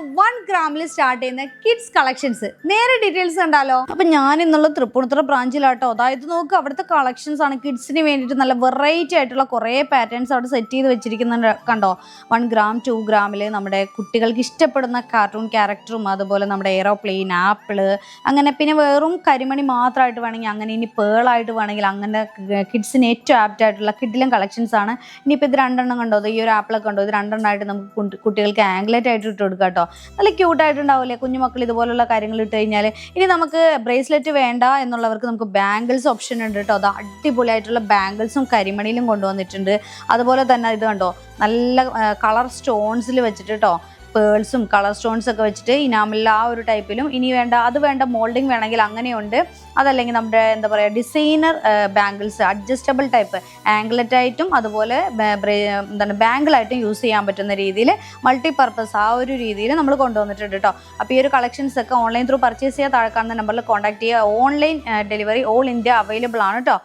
1 ഗ്രാമിൽ start ചെയ്യുന്ന kids collections നേരെ details കണ്ടാലോ. അപ്പൊ ഞാൻ ഇന്നുള്ള തൃപ്പൂണിത്തുറ ബ്രാഞ്ചിലാട്ടോ. അതായത് നോക്ക്, അവിടുത്തെ കളക്ഷൻസ് ആണ് കിഡ്സിന് വേണ്ടിയിട്ട് നല്ല വെറൈറ്റി ആയിട്ടുള്ള കുറേ പാറ്റേൺസ് അവിടെ സെറ്റ് ചെയ്ത് വെച്ചിരിക്കുന്നുണ്ട്. കണ്ടോ, 1 ഗ്രാം 2 ഗ്രാമിൽ നമ്മുടെ കുട്ടികൾക്ക് ഇഷ്ടപ്പെടുന്ന കാർട്ടൂൺ ക്യാരക്ടറും അതുപോലെ നമ്മുടെ എയ്റോപ്ലെയിൻ, ആപ്പിള്, അങ്ങനെ പിന്നെ വെറും കരിമണി മാത്രമായിട്ട് വേണമെങ്കിൽ അങ്ങനെ, ഇനി പേളായിട്ട് വേണമെങ്കിൽ അങ്ങനെ കിഡ്സിന് ഏറ്റവും ആപ്റ്റ് ആയിട്ടുള്ള കിഡിലും കളക്ഷൻസ് ആണ്. ഇനിയിപ്പോൾ ഇത് രണ്ടെണ്ണം കണ്ടോ, ഈ ഒരു ആപ്പിളൊക്കെ കണ്ടോ, ഇത് രണ്ടെണ്ണമായിട്ട് നമുക്ക് കുട്ടികൾക്ക് ആംഗ്ലേറ്റ് ആയിട്ട് ഇട്ട് കൊടുക്കാം കേട്ടോ. നല്ല ക്യൂട്ടായിട്ടുണ്ടാവില്ലേ കുഞ്ഞുമക്കൾ ഇതുപോലുള്ള കാര്യങ്ങൾ ഇട്ട് കഴിഞ്ഞാൽ. ഇനി നമുക്ക് ബ്രേസ്ലെറ്റ് വേണ്ട എന്നുള്ളവർക്ക് നമുക്ക് ബാംഗിൾസ് ഓപ്ഷൻ ഉണ്ട് കേട്ടോ. അത് അടിപൊളിയായിട്ടുള്ള ബാംഗിൾസും കരിമണിയിലും കൊണ്ടുവന്നിട്ടുണ്ട്. അതുപോലെ തന്നെ ഇത് കണ്ടോ, നല്ല കളർ സ്റ്റോൺസിൽ വെച്ചിട്ട് കേട്ടോ, പേൾസും കളർ സ്റ്റോൺസ് ഒക്കെ വെച്ചിട്ട് ഇനാമില്ല ആ ഒരു ടൈപ്പിലും. ഇനി അത് വേണ്ട മോൾഡിങ് വേണമെങ്കിൽ അങ്ങനെയുണ്ട്. അതല്ലെങ്കിൽ നമ്മുടെ എന്താ പറയുക, designer bangles adjustable type anklet ആയിട്ടും അതുപോലെ ബാംഗിളായിട്ടും യൂസ് ചെയ്യാൻ പറ്റുന്ന രീതിയിൽ മൾട്ടിപർപ്പസ് ആ ഒരു രീതിയിൽ നമ്മൾ കൊണ്ടുവന്നിട്ടുണ്ട് കേട്ടോ. അപ്പോൾ ഈ ഒരു കളക്ഷൻസ് ഒക്കെ ഓൺലൈൻ ത്രൂ പർച്ചേസ് ചെയ്യുക. താഴെ കാണുന്ന നമ്പറിൽ കോൺടാക്ട് ചെയ്യുക. Online delivery all India available ആണ് കേട്ടോ.